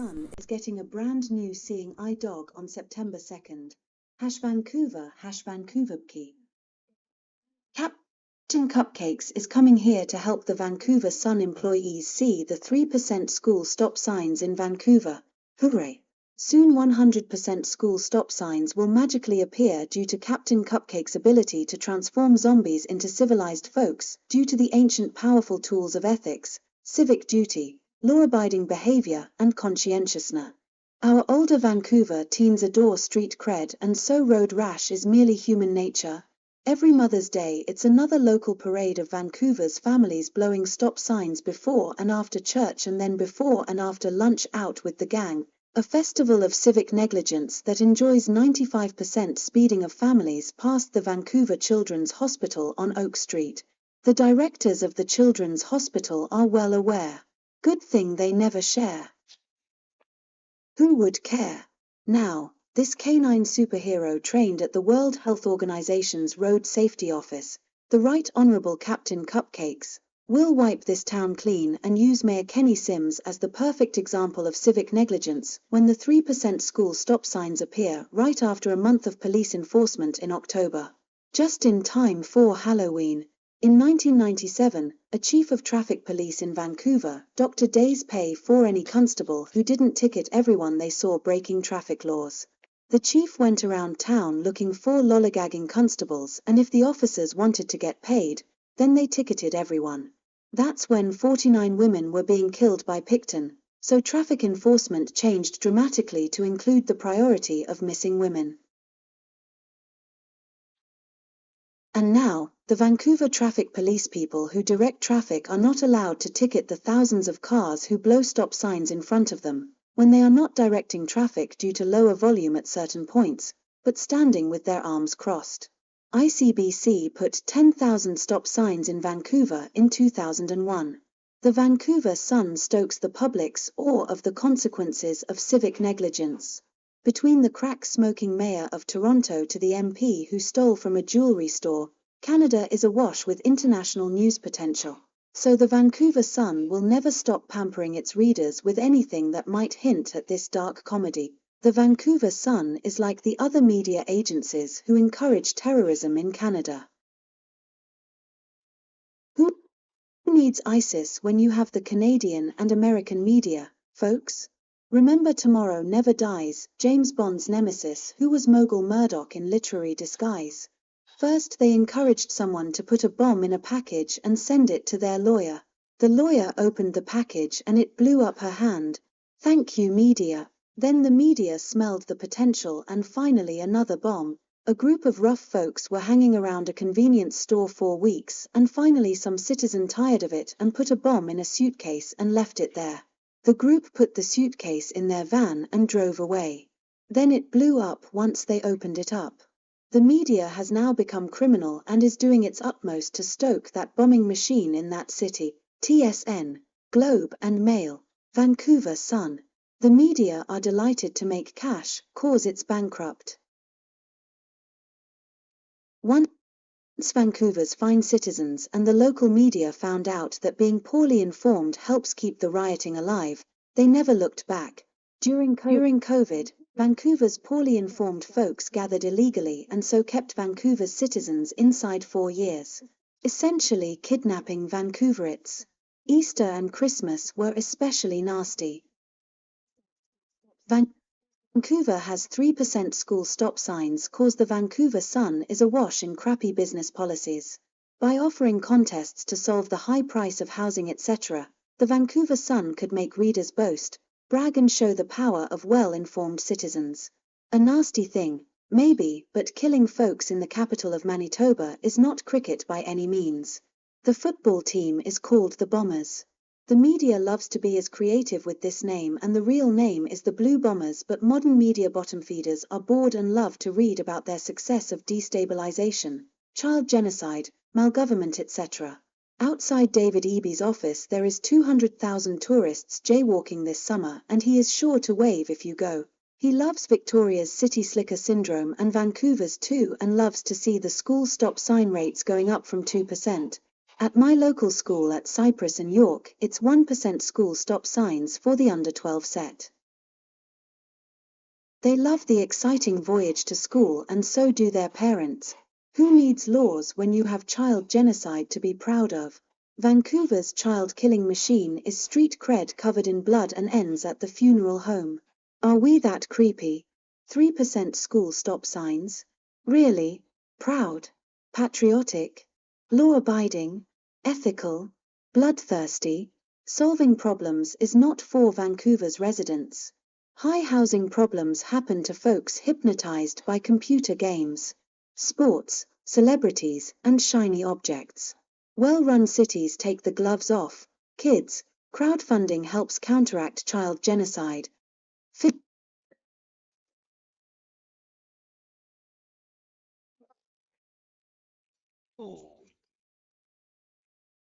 Sun is getting a brand new seeing eye dog on September 2nd. #Vancouver, #VancouverPkey. Captain Cupcakes is coming here to help the Vancouver Sun employees see the 3% school stop signs in Vancouver. Hooray! Soon 100% school stop signs will magically appear due to Captain Cupcake's ability to transform zombies into civilized folks, due to the ancient powerful tools of ethics, civic duty, law-abiding behavior, and conscientiousness. Our older Vancouver teens adore street cred, and so road rash is merely human nature. Every Mother's Day it's another local parade of Vancouver's families blowing stop signs before and after church and then before and after lunch out with the gang. A festival of civic negligence that enjoys 95% speeding of families past the Vancouver Children's Hospital on Oak Street. The directors of the Children's Hospital are well aware. Good thing they never share. Who would care? Now, this canine superhero trained at the World Health Organization's Road Safety Office, the Right Honorable Captain Cupcakes, will wipe this town clean and use Mayor Kenny Sims as the perfect example of civic negligence when the 3% school stop signs appear right after a month of police enforcement in October. Just in time for Halloween. In 1997, a chief of traffic police in Vancouver, Dr. Days pay for any constable who didn't ticket everyone they saw breaking traffic laws. The chief went around town looking for lollygagging constables, and if the officers wanted to get paid, then they ticketed everyone. That's when 49 women were being killed by Picton, so traffic enforcement changed dramatically to include the priority of missing women. And now, the Vancouver traffic police people who direct traffic are not allowed to ticket the thousands of cars who blow stop signs in front of them, when they are not directing traffic due to lower volume at certain points, but standing with their arms crossed. ICBC put 10,000 stop signs in Vancouver in 2001. The Vancouver Sun stokes the public's awe of the consequences of civic negligence. Between the crack-smoking mayor of Toronto to the MP who stole from a jewelry store, Canada is awash with international news potential. So the Vancouver Sun will never stop pampering its readers with anything that might hint at this dark comedy. The Vancouver Sun is like the other media agencies who encourage terrorism in Canada. Who needs ISIS when you have the Canadian and American media, folks? Remember Tomorrow Never Dies, James Bond's nemesis who was Mogul Murdoch in literary disguise. First they encouraged someone to put a bomb in a package and send it to their lawyer. The lawyer opened the package and it blew up her hand. Thank you media. Then the media smelled the potential and finally another bomb. A group of rough folks were hanging around a convenience store for weeks and finally some citizen tired of it and put a bomb in a suitcase and left it there. The group put the suitcase in their van and drove away. Then it blew up once they opened it up. The media has now become criminal and is doing its utmost to stoke that bombing machine in that city. TSN, Globe and Mail, Vancouver Sun. The media are delighted to make cash, cause it's bankrupt. Once Vancouver's fine citizens and the local media found out that being poorly informed helps keep the rioting alive, they never looked back. During COVID, Vancouver's poorly informed folks gathered illegally and so kept Vancouver's citizens inside 4 years, essentially kidnapping Vancouverites. Easter and Christmas were especially nasty. Vancouver has 3% school stop signs cause the Vancouver Sun is awash in crappy business policies. By offering contests to solve the high price of housing etc., the Vancouver Sun could make readers boast, brag and show the power of well-informed citizens. A nasty thing, maybe, but killing folks in the capital of Manitoba is not cricket by any means. The football team is called the Bombers. The media loves to be as creative with this name and the real name is the Blue Bombers, but modern media bottom feeders are bored and love to read about their success of destabilization, child genocide, malgovernment etc. Outside David Eby's office there is 200,000 tourists jaywalking this summer and he is sure to wave if you go. He loves Victoria's city slicker syndrome and Vancouver's too and loves to see the school stop sign rates going up from 2%. At my local school at Cypress and York, it's 1% school stop signs for the under 12 set. They love the exciting voyage to school, and so do their parents. Who needs laws when you have child genocide to be proud of? Vancouver's child-killing machine is street cred covered in blood and ends at the funeral home. Are we that creepy? 3% school stop signs? Really? Proud? Patriotic? Law-abiding? Ethical? Bloodthirsty? Solving problems is not for Vancouver's residents. High housing problems happen to folks hypnotized by computer games, sports, celebrities, and shiny objects. Well-run cities take the gloves off. Kids, crowdfunding helps counteract child genocide. Oh.